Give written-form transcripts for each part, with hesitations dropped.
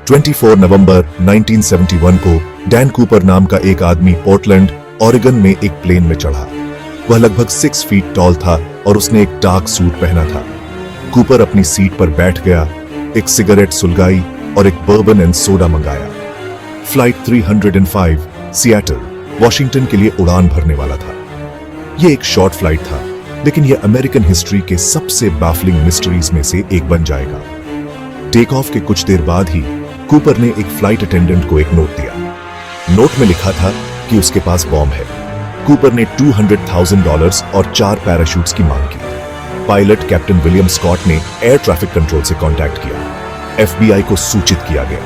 24 नवंबर 1971 को Dan Cooper नाम का एक आदमी पोर्टलैंड, ओरेगन में एक प्लेन में चढ़ा। वह लगभग 6 फीट टॉल था और उसने एक डार्क सूट पहना था। कूपर अपनी सीट पर बैठ गया, एक सिगरेट सुलगाई और एक बर्बन एंड सोडा मंगाया। फ्लाइट 305 सिएटल, वॉशिंगटन के लिए उड़ान भरने वाला था। यह एक शॉर्ट फ्लाइट था, लेकिन यह अमेरिकन हिस्ट्री के सबसे बाफलिंग मिस्ट्रीज में से एक बन जाएगा। टेक ऑफ के कुछ देर बाद ही कूपर ने एक फ्लाइट अटेंडेंट को एक नोट दिया। नोट में लिखा था कि उसके पास बॉम्ब है। कूपर ने $200,000 और 4 पैराशूट्स की मांग की। पायलट कैप्टन विलियम स्कॉट ने एयर ट्रैफिक कंट्रोल से कांटेक्ट किया। FBI को सूचित किया गया।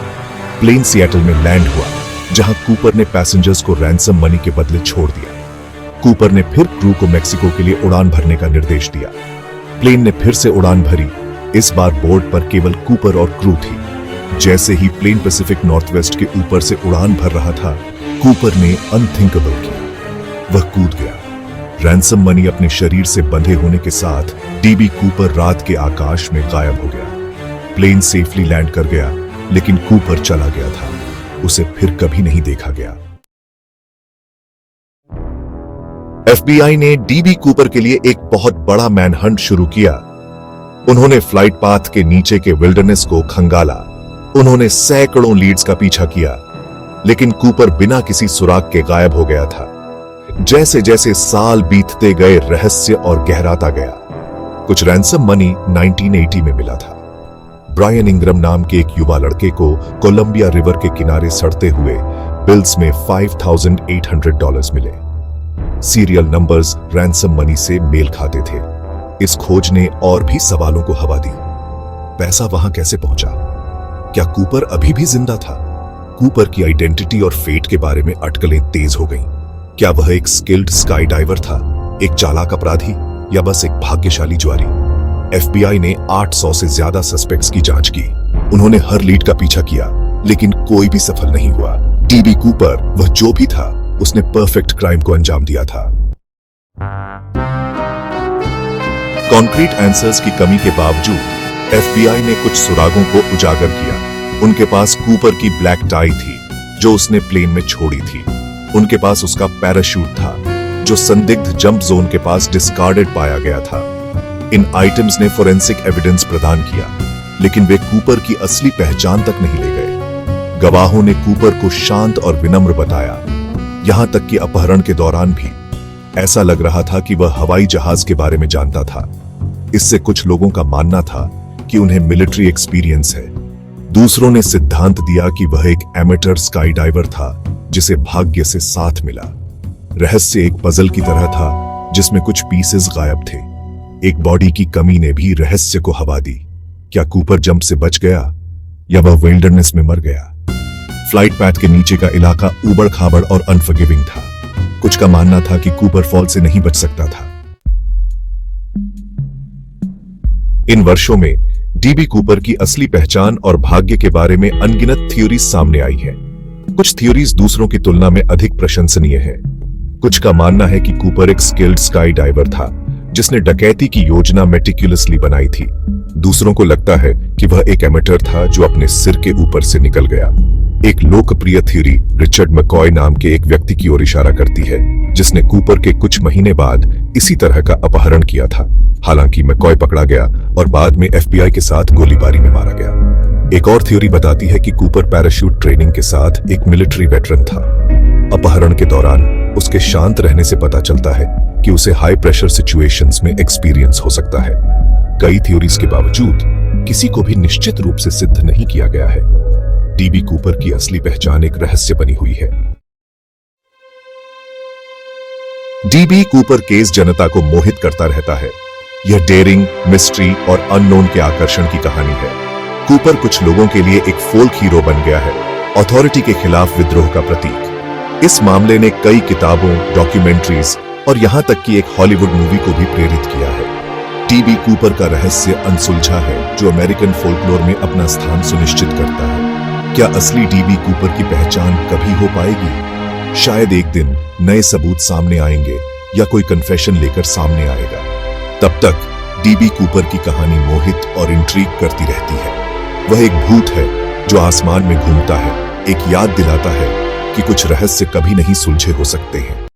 प्लेन सिएटल में लैंड हुआ, जहां कूपर ने पैसेंजर्स को रैंसम मनी के बदले छोड़ दिया। कूपर ने फिर क्रू को मेक्सिको के लिए उड़ान भरने का निर्देश दिया। प्लेन ने फिर से उड़ान भरी। इस बार बोर्ड पर केवल कूपर और क्रू थी। जैसे ही प्लेन पैसिफिक नॉर्थवेस्ट के ऊपर से उड़ान भर रहा था, कूपर ने अनथिंकेबल किया। वह कूद गया। रैंसम मनी अपने शरीर से बंधे होने के साथ डीबी कूपर रात के आकाश में गायब हो गया। प्लेन सेफली लैंड कर गया, लेकिन कूपर चला गया था। उसे फिर कभी नहीं देखा गया। FBI ने डीबी कूपर के लिए एक बहुत बड़ा मैनहंट शुरू किया। उन्होंने फ्लाइट पाथ के नीचे के विल्डरनेस को खंगाला। उन्होंने सैकड़ों लीड्स का पीछा किया, लेकिन कूपर बिना किसी सुराग के गायब हो गया था। जैसे जैसे साल बीतते गए, रहस्य और गहराता गया। कुछ रैंसम मनी 1980 में मिला था। ब्रायन इंग्रम नाम के एक युवा लड़के को कोलंबिया रिवर के किनारे सड़ते हुए बिल्स में $5,800 मिले। सीरियल नंबर्स रैंसम मनी से मेल खाते थे। इस खोज ने और भी सवालों को हवा दी। पैसा वहां कैसे पहुंचा? क्या कूपर अभी भी जिंदा था? कूपर की आइडेंटिटी और फेट के बारे में अटकलें तेज हो गईं। क्या वह एक स्किल्ड स्काई डाइवर था, एक चालाक अपराधी, या बस एक भाग्यशाली ज्वारी? FBI ने 800 से ज्यादा सस्पेक्ट्स की जांच की। उन्होंने हर लीड का पीछा किया, लेकिन कोई भी सफल नहीं हुआ। डीबी कूपर, वह जो भी था, उसने परफेक्ट क्राइम को अंजाम दिया था। कॉन्क्रीट आंसर्स की कमी के बावजूद FBI ने कुछ सुरागों को उजागर किया। उनके पास कूपर की ब्लैक टाई थी, जो उसने प्लेन में छोड़ी थी। उनके पास उसका पैराशूट था, जो संदिग्ध जंप जोन के पास डिस्कार्डेड पाया गया था। इन आइटम्स ने फोरेंसिक एविडेंस प्रदान किया, लेकिन वे कूपर की असली पहचान तक नहीं ले गए। गवाहों ने कूपर को शांत और विनम्र बताया, यहां तक कि अपहरण के दौरान भी ऐसा लग रहा था कि वह हवाई जहाज के बारे में जानता था। इससे कुछ लोगों का मानना था कि उन्हें मिलिट्री एक्सपीरियंस है। दूसरों ने सिद्धांत दिया कि वह एक एमेटर स्काई डाइवर था, जिसे भाग्य से साथ मिला। रहस्य एक पजल की तरह था, जिसमें कुछ पीसेस गायब थे। एक बॉडी की कमी ने भी रहस्य को हवा दी। क्या कूपर जंप से बच गया, या वह विल्डरनेस में मर गया? फ्लाइट पैथ के नीचे का इलाका उबड़ खाबड़ और अनफॉरगिविंग था। कुछ का मानना था कि कूपर फॉल से नहीं बच सकता था। इन वर्षों में डीबी कूपर की असली पहचान और भाग्य के बारे में अनगिनत थ्योरीज सामने आई हैं। कुछ थ्योरीज दूसरों की तुलना में अधिक प्रशंसनीय हैं। कुछ का मानना है कि कूपर एक स्किल्ड स्काई डाइवर था, जिसने डकैती की योजना मेटिकुलसली बनाई थी। दूसरों को लगता है कि वह एक एमेटर था जो अपने सिर के ऊपर से निकल गया। एक लोकप्रिय थ्योरी रिचर्ड मैकॉय नाम के एक व्यक्ति की ओर इशारा करती है, जिसने कूपर के कुछ महीने बाद इसी तरह का अपहरण किया था। हालांकि मैकॉय पकड़ा गया और बाद में FBI के साथ गोलीबारी में मारा गया। एक और थ्योरी बताती है कि कूपर पैराशूट ट्रेनिंग के साथ एक मिलिट्री वेटरन था। अपहरण के दौरान उसके शांत रहने से पता चलता है कि उसे हाई प्रेशर सिचुएशंस में एक्सपीरियंस हो सकता है। कई थ्योरीज के बावजूद किसी को भी निश्चित रूप से सिद्ध नहीं किया गया है। डीबी कूपर की असली पहचान एक रहस्य बनी हुई है। डीबी कूपर केस जनता को मोहित करता रहता है। यह डेयरिंग, मिस्ट्री और अननोन के आकर्षण की कहानी है। कूपर कुछ लोगों के लिए एक फोल्क हीरो बन गया है, अथॉरिटी के खिलाफ विद्रोह का प्रतीक। इस मामले ने कई किताबों, डॉक्यूमेंट्रीज और यहां तक कि एक हॉलीवुड मूवी को भी प्रेरित किया है। डीबी कूपर का रहस्य अनसुलझा है, जो अमेरिकन फोल्कलोर में अपना स्थान सुनिश्चित करता है। क्या असली डीबी कूपर की पहचान कभी हो पाएगी? शायद एक दिन नए सबूत सामने आएंगे या कोई कन्फेशन लेकर सामने आएगा। तब तक डीबी कूपर की कहानी मोहित और इंट्रीग करती रहती है। वह एक भूत है जो आसमान में घूमता है, एक याद दिलाता है कि कुछ रहस्य कभी नहीं सुलझे हो सकते हैं।